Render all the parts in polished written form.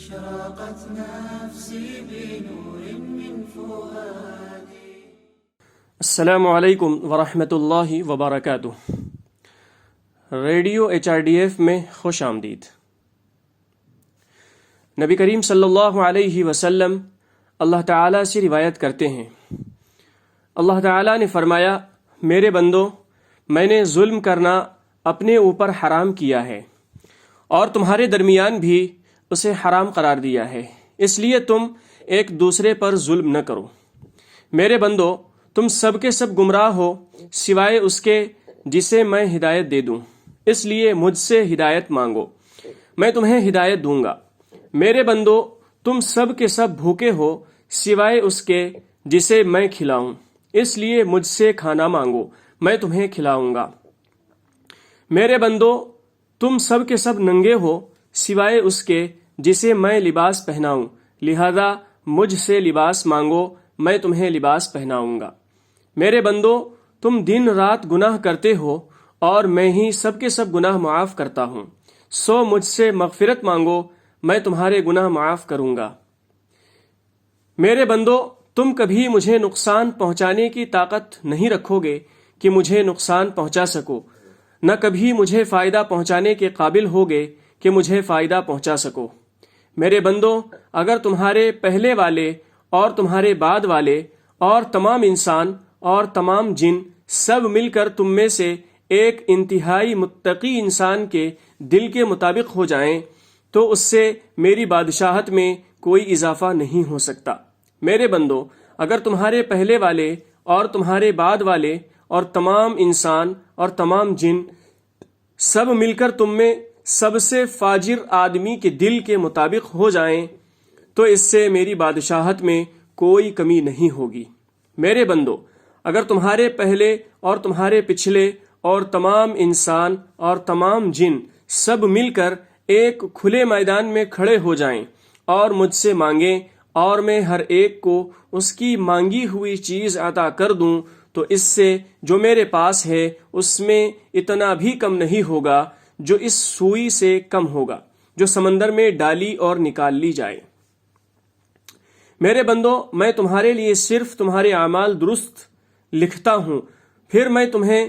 أشرقت نفسي بنور من فؤادي. السلام علیکم ورحمۃ اللہ وبرکاتہ. ریڈیو HRDF میں خوش آمدید. نبی کریم صلی اللہ علیہ وسلم اللہ تعالیٰ سے روایت کرتے ہیں، اللہ تعالیٰ نے فرمایا، میرے بندو، میں نے ظلم کرنا اپنے اوپر حرام کیا ہے اور تمہارے درمیان بھی اسے حرام قرار دیا ہے، اس لیے تم ایک دوسرے پر ظلم نہ کرو. میرے بندو، تم سب کے سب گمراہ ہو سوائے اس کے جسے میں ہدایت دے دوں، اس لیے مجھ سے ہدایت مانگو، میں تمہیں ہدایت دوں گا. میرے بندو، تم سب کے سب بھوکے ہو سوائے اس کے جسے میں کھلاؤں، اس لیے مجھ سے کھانا مانگو، میں تمہیں کھلاؤں گا. میرے بندو، تم سب کے سب ننگے ہو سوائے اس کے جسے میں لباس پہناؤں، لہذا مجھ سے لباس مانگو، میں تمہیں لباس پہناؤں گا. میرے بندو، تم دن رات گناہ کرتے ہو اور میں ہی سب کے سب گناہ معاف کرتا ہوں، سو مجھ سے مغفرت مانگو، میں تمہارے گناہ معاف کروں گا. میرے بندو، تم کبھی مجھے نقصان پہنچانے کی طاقت نہیں رکھو گے کہ مجھے نقصان پہنچا سکو، نہ کبھی مجھے فائدہ پہنچانے کے قابل ہوگے کہ مجھے فائدہ پہنچا سکو. میرے بندو، اگر تمہارے پہلے والے اور تمہارے بعد والے اور تمام انسان اور تمام جن سب مل کر تم میں سے ایک انتہائی متقی انسان کے دل کے مطابق ہو جائیں تو اس سے میری بادشاہت میں کوئی اضافہ نہیں ہو سکتا. میرے بندو، اگر تمہارے پہلے والے اور تمہارے بعد والے اور تمام انسان اور تمام جن سب مل کر تم میں سب سے فاجر آدمی کے دل کے مطابق ہو جائیں تو اس سے میری بادشاہت میں کوئی کمی نہیں ہوگی. میرے بندو، اگر تمہارے پہلے اور تمہارے پچھلے اور تمام انسان اور تمام جن سب مل کر ایک کھلے میدان میں کھڑے ہو جائیں اور مجھ سے مانگیں اور میں ہر ایک کو اس کی مانگی ہوئی چیز عطا کر دوں تو اس سے جو میرے پاس ہے اس میں اتنا بھی کم نہیں ہوگا جو اس سوئی سے کم ہوگا جو سمندر میں ڈالی اور نکال لی جائے. میرے بندو، میں تمہارے لیے صرف تمہارے اعمال درست لکھتا ہوں، پھر میں تمہیں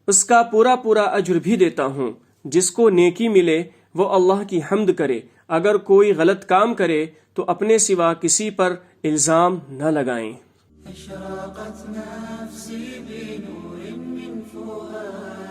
اس کا پورا پورا اجر بھی دیتا ہوں. جس کو نیکی ملے وہ اللہ کی حمد کرے، اگر کوئی غلط کام کرے تو اپنے سوا کسی پر الزام نہ لگائیں. أشرقت نفسي بنور من فؤادي.